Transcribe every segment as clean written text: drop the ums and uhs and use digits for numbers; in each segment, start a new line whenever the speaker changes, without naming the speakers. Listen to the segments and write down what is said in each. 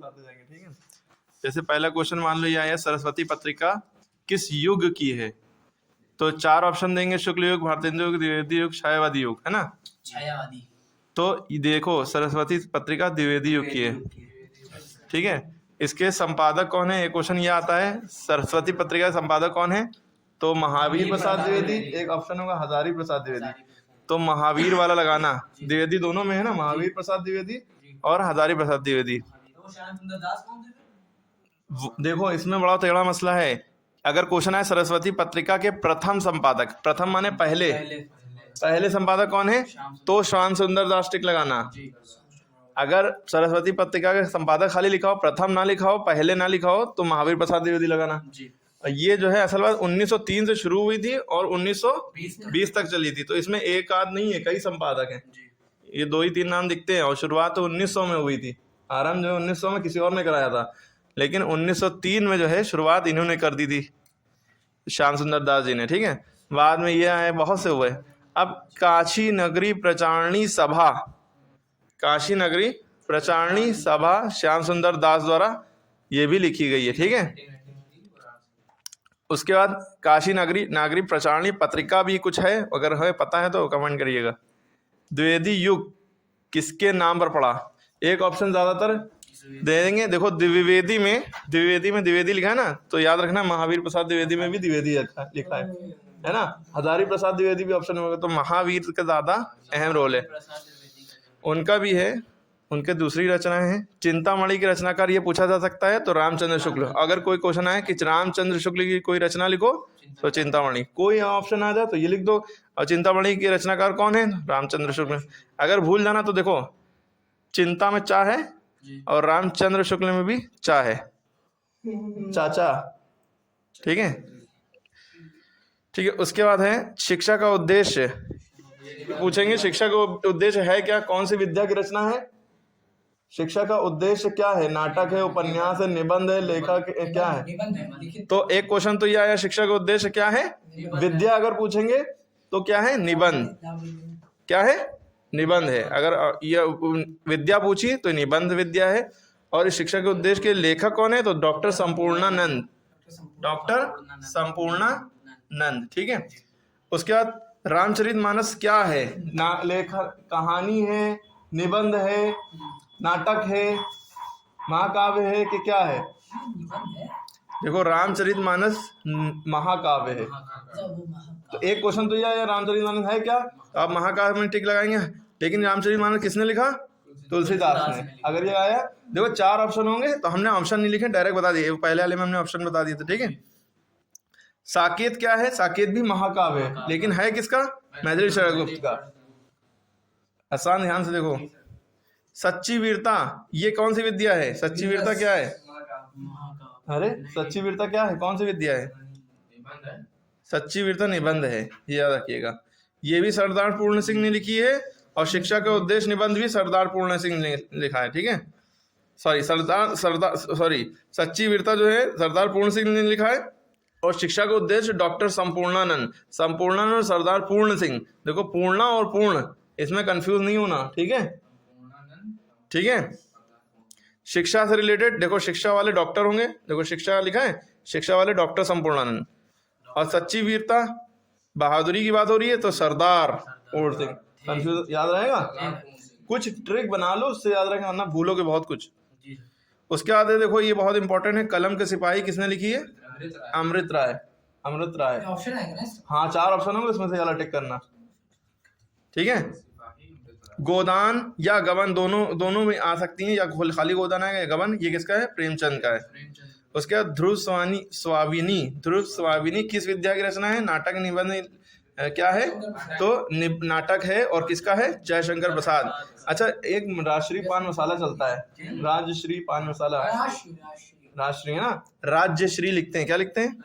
बताते जाएंगे, ठीक है। जैसे पहला क्वेश्चन मान लो ये आया, सरस्वती पत्रिका किस युग की है? तो 4 ऑप्शन देंगे, शुक्ल युग, भारतेंदु युग, द्विवेदी युग, छायावादी युग, है ना।
छायावादी।
तो ये देखो सरस्वती पत्रिका द्विवेदी युग की है, ठीक है। इसके संपादक कौन है, एक क्वेश्चन ये आता है, सरस्वती पत्रिका के संपादक कौन है? तो महावीर प्रसाद द्विवेदी, एक ऑप्शन होगा हजारी प्रसाद द्विवेदी। तो महावीर वाला लगाना, द्विवेदी दोनों में है ना, महावीर प्रसाद द्विवेदी और हजारी प्रसाद द्विवेदी। देखो इसमें बड़ा टेढ़ा मसला है। अगर क्वेश्चन है सरस्वती पत्रिका के प्रथम संपादक, प्रथम माने पहले संपादक कौन है, तो श्याम सुंदर दास टिक लगाना। अगर सरस्वती पत्रिका के संपादक खाली लिखा हो, प्रथम ना लिखा हो, पहले ना लिखा हो, तो महावीर प्रसाद द्विवेदी लगाना। ये जो है असल बात 1903 से शुरू हुई थी और 1920 तक चली थी, तो इसमें एक आध नहीं है, कई संपादक हैं। ये 2 ही 3 नाम दिखते हैं, और शुरुआत तो 1900 में हुई थी। आरंभ जो है 1900 में किसी और ने कराया था, लेकिन 1903 में जो है शुरुआत इन्होंने कर दी थी, श्याम सुंदर दास जी ने, ठीक है। बाद में ये आए, बहुत से हुए। अब काशी नगरी प्रचारणी सभा, काशी नगरी प्रचारणी सभा श्याम सुंदर दास द्वारा ये भी लिखी गई है, ठीक है। उसके बाद काशी नागरी प्रचारणी पत्रिका भी कुछ है, अगर है पता है तो कमेंट करिएगा। द्विवेदी युग किसके नाम पर पड़ा? एक ऑप्शन ज्यादातर दे देंगे। देखो द्विवेदी में द्विवेदी लिखा है ना, तो याद रखना महावीर प्रसाद द्विवेदी में भी द्विवेदी लिखा है ना। हजारी प्रसाद द्विवेदी भी ऑप्शन में होगा, तो महावीर का ज्यादा अहम रोल है, उनका भी है। उनके दूसरी रचनाएं हैं। चिंतामणि के रचनाकार ये पूछा जा सकता है, तो रामचंद्र शुक्ल। अगर कोई क्वेश्चन आए कि रामचंद्र शुक्ल की कोई रचना लिखो, तो चिंतामणि। कोई ऑप्शन आ जाए तो ये लिख दो, और चिंतामणि के रचनाकार कौन है? रामचंद्र शुक्ल। अगर भूल जाना तो देखो चिंता में चा है और रामचंद्र शुक्ल में भी चा है, चाचा, ठीक है। ठीक है, उसके बाद है शिक्षा का उद्देश्य। पूछेंगे शिक्षा का उद्देश्य है क्या, कौन सी विद्या की रचना है? शिक्षा का उद्देश्य क्या है? नाटक है, उपन्यास है, निबंध है, लेखक क्या है? तो एक क्वेश्चन तो ये आया, शिक्षा का उद्देश्य क्या है? विद्या अगर पूछेंगे तो क्या है? निबंध। क्या है? निबंध है। अगर ये विद्या पूछी तो निबंध विद्या है। और इस शिक्षा के उद्देश्य के लेखक कौन है? तो डॉक्टर संपूर्णानंद, ठीक है। उसके बाद रामचरितमानस क्या है? लेखक, कहानी है, निबंध है, नाटक है, महाकाव्य है कि क्या है? देखो रामचरितमानस महाकाव्य है। तो एक क्वेश्चन तो यह है, रामचरितमानस है क्या? तो आप महाकाव्य में टिक लगाएंगे। लेकिन रामचरितमानस किसने लिखा? तुलसीदास ने। अगर ये आया, देखो 4 ऑप्शन होंगे, तो हमने ऑप्शन नहीं लिखे, डायरेक्ट बता दिए। पहले वाले में हमने ऑप्शन बता दिए थे, ठीक है। साकेत क्या है? साकेत भी महाकाव्य है, लेकिन है किसका? मैथिली शरण गुप्त का। आसान, ध्यान से देखो। सच्ची वीरता, ये कौन सी विद्या है? सच्ची वीरता क्या है? अरे सच्ची वीरता क्या है, कौन सी विद्या है? सच्ची वीरता निबंध है, ये याद रखिएगा। ये भी सरदार पूर्ण सिंह ने लिखी है, और शिक्षा का उद्देश्य निबंध भी सरदार पूर्ण सिंह ने लिखा है, ठीक है। सच्ची वीरता जो है सरदार पूर्ण सिंह ने लिखा है, और शिक्षा का उद्देश्य डॉक्टर संपूर्णानंद और सरदार पूर्ण सिंह। देखो पूर्णा और पूर्ण, इसमें कंफ्यूज नहीं होना, ठीक है, ठीक है। शिक्षा से रिलेटेड देखो, शिक्षा वाले डॉक्टर होंगे, देखो शिक्षा लिखा है, शिक्षा वाले डॉक्टर संपूर्णानंद। और सच्ची वीरता बहादुरी की बात हो रही है, तो सरदार पूर्ण सिंह। कंफ्यूज याद रहेगा, कुछ ट्रिक बना लो, उससे याद रहेगा, वरना भूलोगे बहुत कुछ। उसके बाद देखो ये बहुत इंपॉर्टेंट है, कलम के सिपाही किसने लिखी है? अमृत राय। हाँ 4 ऑप्शन होंगे, उसमें से वाला टिक करना, ठीक है। गोदान या गबन दोनों में आ सकती हैं, या खाली गोदान है या गबन, ये किसका है? प्रेमचंद का है। उसके बाद ध्रुव स्वामिनी किस विद्या की रचना है? नाटक, निबंध क्या है? तो नाटक है, और किसका है? जयशंकर प्रसाद। अच्छा, एक राजश्री पान मसाला चलता है, राजश्री पान मसाला, राजश्री है ना, राज्यश्री लिखते हैं, क्या लिखते हैं?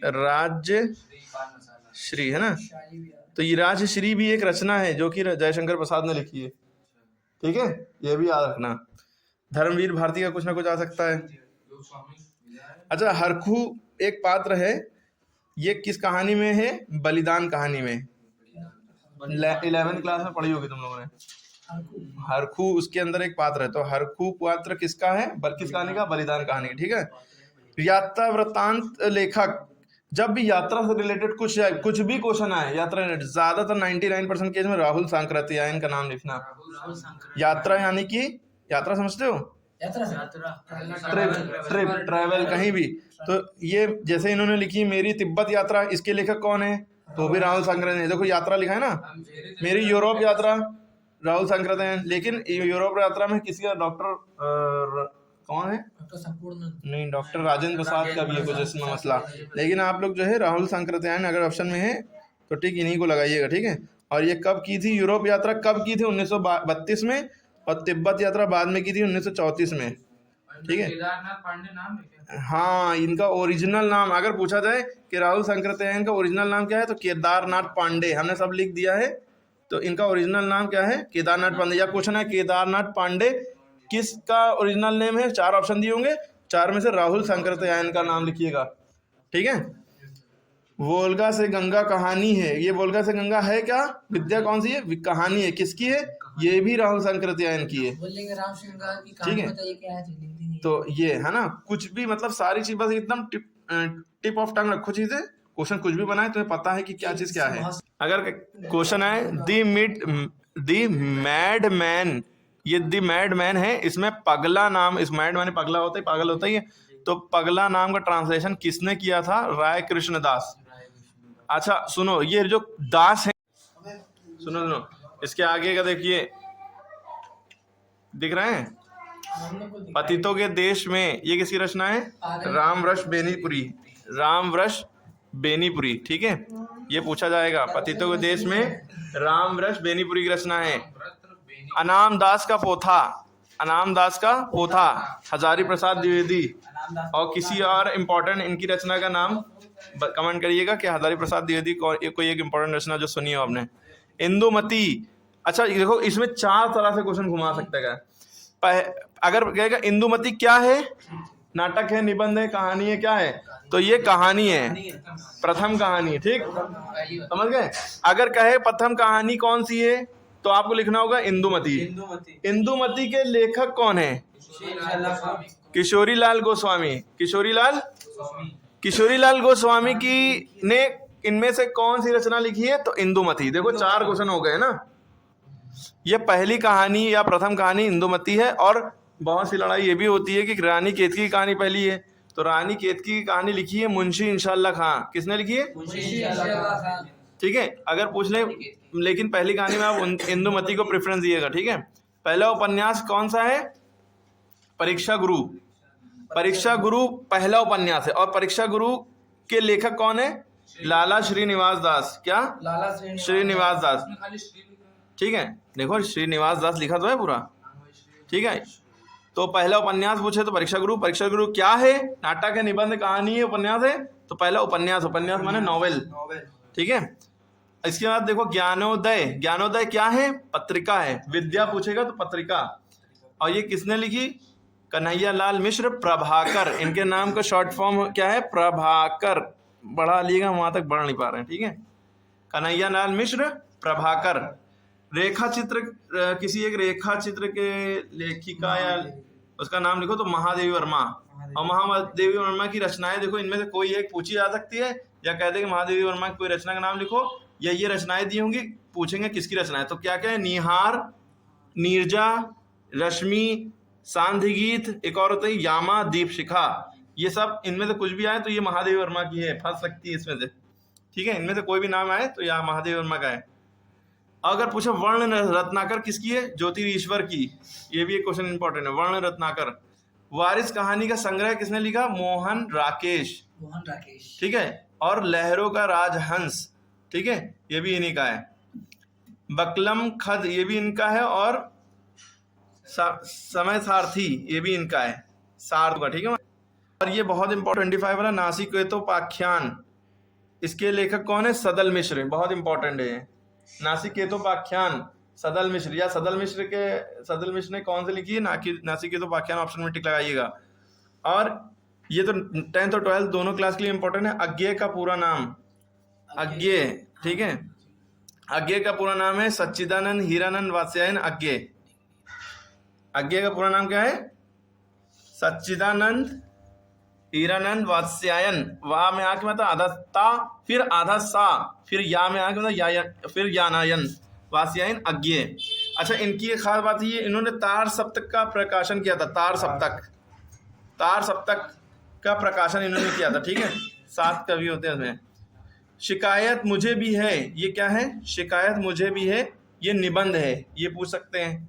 राज्यश्री है ना। तो ये राजश्री भी एक रचना है जो कि जयशंकर प्रसाद ने लिखी है, ठीक है, ये भी याद रखना। धर्मवीर भारती का कुछ ना कुछ आ सकता है। अच्छा, हरखू एक पात्र है, ये किस कहानी में है? बलिदान कहानी में। 11th क्लास में पढ़ी होगी तुम लोगों ने। हरखू उसके अंदर एक पात्र है, तो हरखू पात्र किसका है? बल्किस कहानी का, बलिदान कहानी, ठीक है। यात्रा वृत्तांत लेखक, जब भी यात्रा से रिलेटेड कुछ भी क्वेश्चन आए यात्रा रिलेटेड, ज्यादातर 99% केस में राहुल सांकृत्यायन का नाम लिखना। यात्रा यानी कि यात्रा समझते हो? ट्रिप ट्रैवल कहीं भी। तो ये जैसे इन्होंने लिखी मेरी तिब्बत यात्रा, इसके लेखक कौन है? तो भी राहुल सांकृत्यायन। देखो यात्रा लिखा है ना, मेरी यूरोप यात्रा राहुल सांकृत्यायन। लेकिन यूरोप यात्रा में किसी का डॉक्टर कौन है? नहीं, डॉक्टर राजेंद्र प्रसाद का भी है कुछ इसमें मसला। लेकिन आप लोग जो है राहुल सांकृत्यायन अगर ऑप्शन में है तो ठीक इन्हीं को लगाइएगा, ठीक है। और ये कब की थी यूरोप यात्रा? कब की थी? 1932 में। और तिब्बत यात्रा बाद में की थी 1934 में, ठीक है। हाँ, इनका ओरिजिनल नाम अगर पूछा जाए कि राहुल सांकृत्यायन का ओरिजिनल नाम क्या है, तो केदारनाथ पांडे। हमने सब लिख दिया है। तो इनका ओरिजिनल नाम क्या है? केदारनाथ पांडे। या क्वेश्चन है केदारनाथ पांडे किसका ओरिजिनल नेम है? 4 ऑप्शन दिए होंगे, 4 में से राहुल सांकृत्यायन का नाम लिखिएगा, ठीक है। वोल्गा से गंगा कहानी है, ये वोल्गा से गंगा है क्या? विद्या कौन सी है? कहानी है, किसकी है? ये भी राहुल सांकृत्यायन की है, ठीक है। तो ये है ना, कुछ भी मतलब सारी चीज बस एकदम टिप ऑफ टंग रखो चीजें। क्वेश्चन कुछ भी बनाए तुम्हें पता है कि क्या चीज क्या है। अगर क्वेश्चन है दी मैड मैन, ये दी मैड मैन है, इसमें पगला नाम, इस मैड मैन पगला होता है, पागल होता ही है। तो पगला नाम का ट्रांसलेशन किसने किया था? राय कृष्ण दास। अच्छा सुनो, ये जो दास है, सुनो इसके आगे का देखिए, दिख रहे हैं? पतितों के देश में, ये किसकी रचना है? रामवृष बेनीपुरी, रामवृष बेनीपुरी, ठीक है। ये पूछा जाएगा, पतितों के देश में रामवृष बेनीपुरी की रचना है। अनाम दास का पोथा, अनाम दास का पोथा हजारी प्रसाद द्विवेदी। और किसी और इम्पोर्टेंट इनकी रचना का नाम कमेंट करिएगा कि हजारी प्रसाद द्विवेदी कोई एक इम्पोर्टेंट रचना जो सुनी हो आपने। इंदुमती। अच्छा देखो, इसमें 4 तरह से क्वेश्चन घुमा सकते हैं। अगर कहेगा इंदुमती क्या है? नाटक है, निबंध है, कहानी है, क्या है? तो ये कहानी है, प्रथम कहानी, ठीक, समझ गए। अगर कहे प्रथम कहानी कौन सी है, तो आपको लिखना होगा इंदुमती। इंदुमती के लेखक कौन है? किशोरीलाल गोस्वामी। किशोरीलाल गोस्वामी की ने इनमें से कौन सी रचना लिखी है? तो इंदुमती। देखो 4 क्वेश्चन हो गए ना। ये पहली कहानी या प्रथम कहानी इंदुमती है। और बहुत सी लड़ाई ये भी होती है कि रानी केतकी की कहानी पहली है, तो रानी केतकी की कहानी लिखी है मुंशी इंशाअल्लाह खां। किसने लिखी है? ठीक है, अगर पूछ ले, लेकिन पहली कहानी में आप इंदुमती को प्रेफरेंस दिएगा, ठीक है। पहला उपन्यास कौन सा है? परीक्षा गुरु। परीक्षा गुरु पहला उपन्यास है। और परीक्षा गुरु के लेखक कौन है? लाला श्रीनिवास दास। क्या? लाला श्रीनिवास दास, ठीक है। देखो श्रीनिवास दास लिखा तो है पूरा, ठीक है। तो पहला उपन्यास पूछे तो परीक्षा गुरु। परीक्षा गुरु क्या है? नाटक है, निबंध, कहानी है, उपन्यास है? तो पहला उपन्यास, उपन्यास माने नॉवेल, ठीक है। इसके बाद देखो ज्ञानोदय। ज्ञानोदय क्या है? पत्रिका है। विद्या पूछेगा तो पत्रिका। और ये किसने लिखी? कन्हैयालाल मिश्र प्रभाकर। इनके नाम का शॉर्ट फॉर्म क्या है? प्रभाकर। बढ़ा लिएगा, वहां तक बढ़ नहीं पा रहे हैं, ठीक है। कन्हैयालाल मिश्र प्रभाकर। रेखा चित्र, किसी एक रेखा चित्र के लेखिका या उसका नाम लिखो तो महादेवी वर्मा। और महादेवी वर्मा की रचनाएं देखो, इनमें से कोई एक पूछी जा सकती है, या कह दे कि महादेवी वर्मा की कोई रचना का नाम लिखो, या ये रचनाएं दी होंगी, पूछेंगे किसकी रचना है। तो क्या क्या है? निहार, नीरजा, रश्मि, सांध्य गीत, एक और होता है यामा, दीपशिखा। ये सब इनमें से कुछ भी आए तो ये महादेवी वर्मा की है, फंस सकती है इसमें से, ठीक है। इनमें से कोई भी नाम आए तो यह महादेवी वर्मा का है। अगर पूछे वर्ण रत्नाकर किसकी है? ज्योतिरीश्वर की। ये भी एक क्वेश्चन इंपॉर्टेंट है, वर्ण रत्नाकर। वारिस कहानी का संग्रह किसने लिखा? मोहन राकेश, ठीक है। और लहरों का राजहंस, ठीक है, ये भी इन्हीं का है। बकलम खद, ये भी इनका है। और समय सारथी, ये भी इनका है, सार्थ का, ठीक है। और ये बहुत इंपॉर्टेंट 25 वाला नासिकेतोपाख्यान, इसके लेखक कौन है? सदल मिश्र। बहुत इंपॉर्टेंट है नासिकेतोपाख्यान, सदल मिश्र। या सदल मिश्र ने कौन सी लिखी है? नासिकेतोपाख्यान, ऑप्शन में टिक लगाइएगा। और ये तो 10th और 12th दोनों क्लास के लिए इंपॉर्टेंट है। अज्ञेय का पूरा नाम, अज्ञेय, ठीक है। अज्ञे का पूरा नाम है सच्चिदानंद हीरानंद वात्स्यायन अज्ञे। अज्ञे का पूरा नाम क्या है? सच्चिदानंद हीरानंद वात्स्यायन। वाह में आके मतलब आधा ता, फिर आधा सा, फिर या में आके मतलब या, फिर यानायन वात्स्यायन अज्ञे। अच्छा, इनकी एक खास बात ये, इन्होंने तार सप्तक का प्रकाशन किया था। तार सप्तक का प्रकाशन इन्होंने किया था। ठीक है, 7 कवि होते हैं उसमें। शिकायत मुझे भी है, ये क्या है? शिकायत मुझे भी है, ये निबंध है, ये पूछ सकते हैं।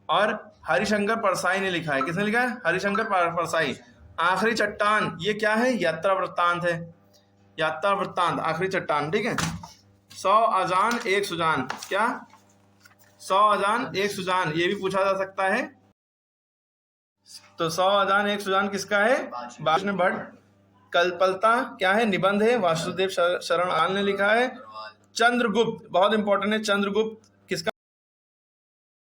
और हरिशंकर परसाई ने लिखा है। किसने लिखा है? हरिशंकर परसाई। आखिरी चट्टान, ये क्या है? यात्रा वृत्तांत है, यात्रा वृत्तांत, आखिरी चट्टान। ठीक है। 100 अजान 1 सुजान, क्या? 100 अजान 1 सुजान, ये भी पूछा जा सकता है। तो 100 अजान 1 सुजान किसका है? वाष्ण भट्ट। कल्पलता क्या है? निबंध है, वासुदेव शरण आल ने लिखा है। चंद्रगुप्त, बहुत इंपॉर्टेंट है, चंद्रगुप्त